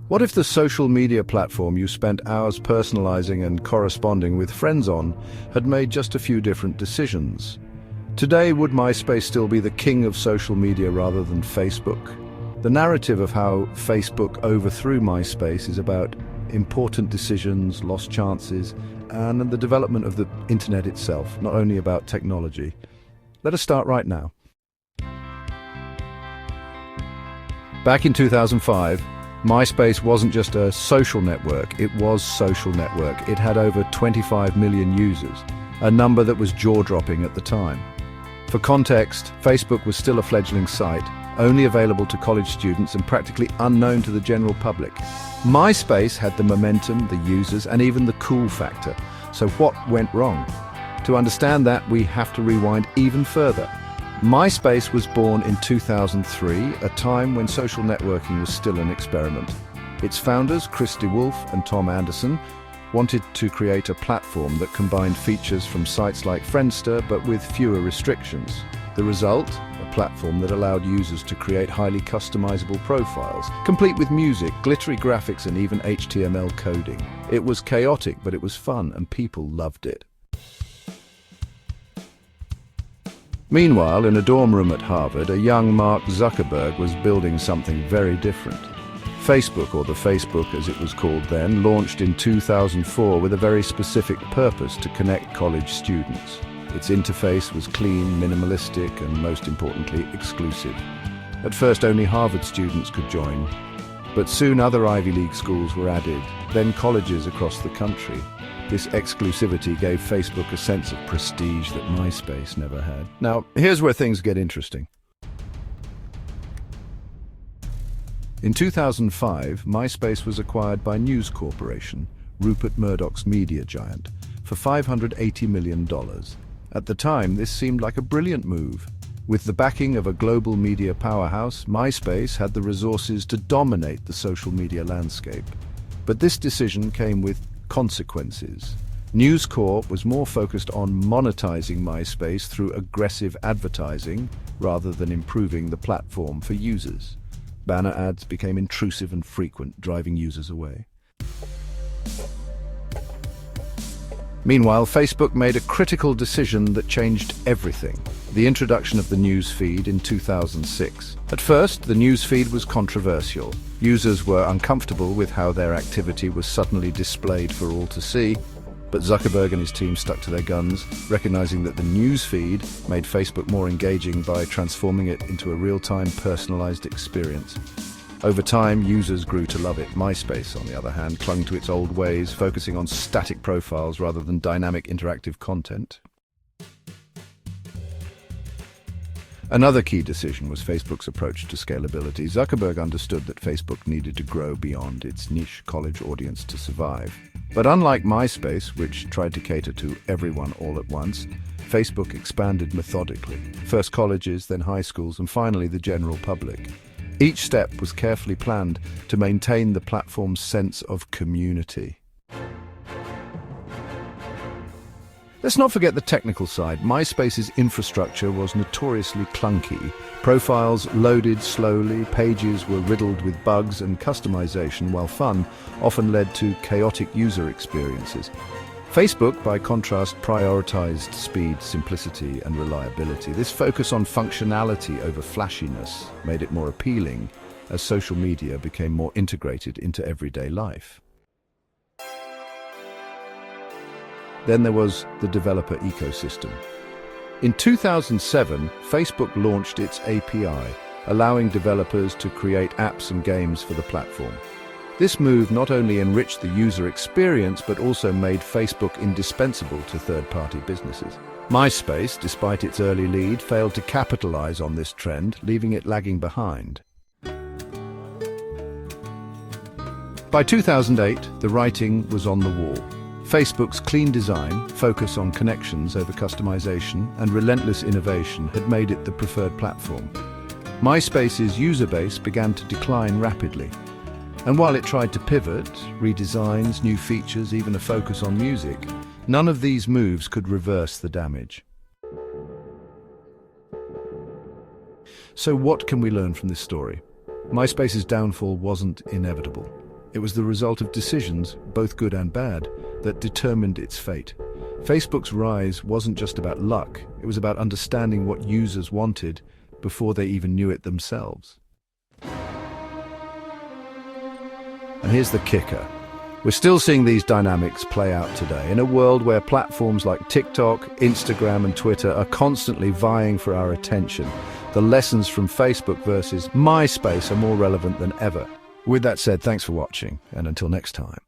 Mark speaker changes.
Speaker 1: What if the social media platform you spent hours personalizing and corresponding with friends on had made just a few different decisions? Today, would MySpace still be the king of social media rather than Facebook? The narrative of how Facebook overthrew MySpace is about important decisions, lost chances, and the development of the internet itself, not only about technology. Let us start right now. Back in 2005, MySpace wasn't just a social network, it was social network. It had over 25 million users, a number that was jaw-dropping at the time. For context, Facebook was still a fledgling site, only available to college students and practically unknown to the general public. MySpace had the momentum, the users, and even the cool factor. So what went wrong? To understand that, we have to rewind even further. MySpace was born in 2003, a time when social networking was still an experiment. Its founders, Chris DeWolf and Tom Anderson, wanted to create a platform that combined features from sites like Friendster but with fewer restrictions. The result? A platform that allowed users to create highly customizable profiles, complete with music, glittery graphics, and even HTML coding. It was chaotic, but it was fun, and people loved it. Meanwhile, in a dorm room at Harvard, a young Mark Zuckerberg was building something very different. Facebook, or the Facebook as it was called then, launched in 2004 with a very specific purpose: to connect college students. Its interface was clean, minimalistic, and most importantly, exclusive. At first, only Harvard students could join, but soon other Ivy League schools were added, then colleges across the country. This exclusivity gave Facebook a sense of prestige that MySpace never had. Now, here's where things get interesting. In 2005, MySpace was acquired by News Corporation, Rupert Murdoch's media giant, for $580 million. At the time, this seemed like a brilliant move. With the backing of a global media powerhouse, MySpace had the resources to dominate the social media landscape. But this decision came with consequences. News Corp was more focused on monetizing MySpace through aggressive advertising rather than improving the platform for users. Banner ads became intrusive and frequent, driving users away. Meanwhile, Facebook made a critical decision that changed everything: the introduction of the news feed in 2006. At first, the news feed was controversial. Users were uncomfortable with how their activity was suddenly displayed for all to see, but Zuckerberg and his team stuck to their guns, recognizing that the news feed made Facebook more engaging by transforming it into a real-time, personalized experience. Over time, users grew to love it. MySpace, on the other hand, clung to its old ways, focusing on static profiles rather than dynamic interactive content. Another key decision was Facebook's approach to scalability. Zuckerberg understood that Facebook needed to grow beyond its niche college audience to survive. But unlike MySpace, which tried to cater to everyone all at once, Facebook expanded methodically. First colleges, then high schools, and finally the general public. Each step was carefully planned to maintain the platform's sense of community. Let's not forget the technical side. MySpace's infrastructure was notoriously clunky. Profiles loaded slowly, pages were riddled with bugs, and customization, while fun, often led to chaotic user experiences. Facebook, by contrast, prioritized speed, simplicity, and reliability. This focus on functionality over flashiness made it more appealing as social media became more integrated into everyday life. Then there was the developer ecosystem. In 2007, Facebook launched its API, allowing developers to create apps and games for the platform. This move not only enriched the user experience, but also made Facebook indispensable to third-party businesses. MySpace, despite its early lead, failed to capitalize on this trend, leaving it lagging behind. By 2008, the writing was on the wall. Facebook's clean design, focus on connections over customization, and relentless innovation had made it the preferred platform. MySpace's user base began to decline rapidly. And while it tried to pivot, redesigns, new features, even a focus on music, none of these moves could reverse the damage. So what can we learn from this story? MySpace's downfall wasn't inevitable. It was the result of decisions, both good and bad, that determined its fate. Facebook's rise wasn't just about luck, it was about understanding what users wanted before they even knew it themselves. And here's the kicker. We're still seeing these dynamics play out today in a world where platforms like TikTok, Instagram, and Twitter are constantly vying for our attention. The lessons from Facebook versus MySpace are more relevant than ever. With that said, thanks for watching, and until next time.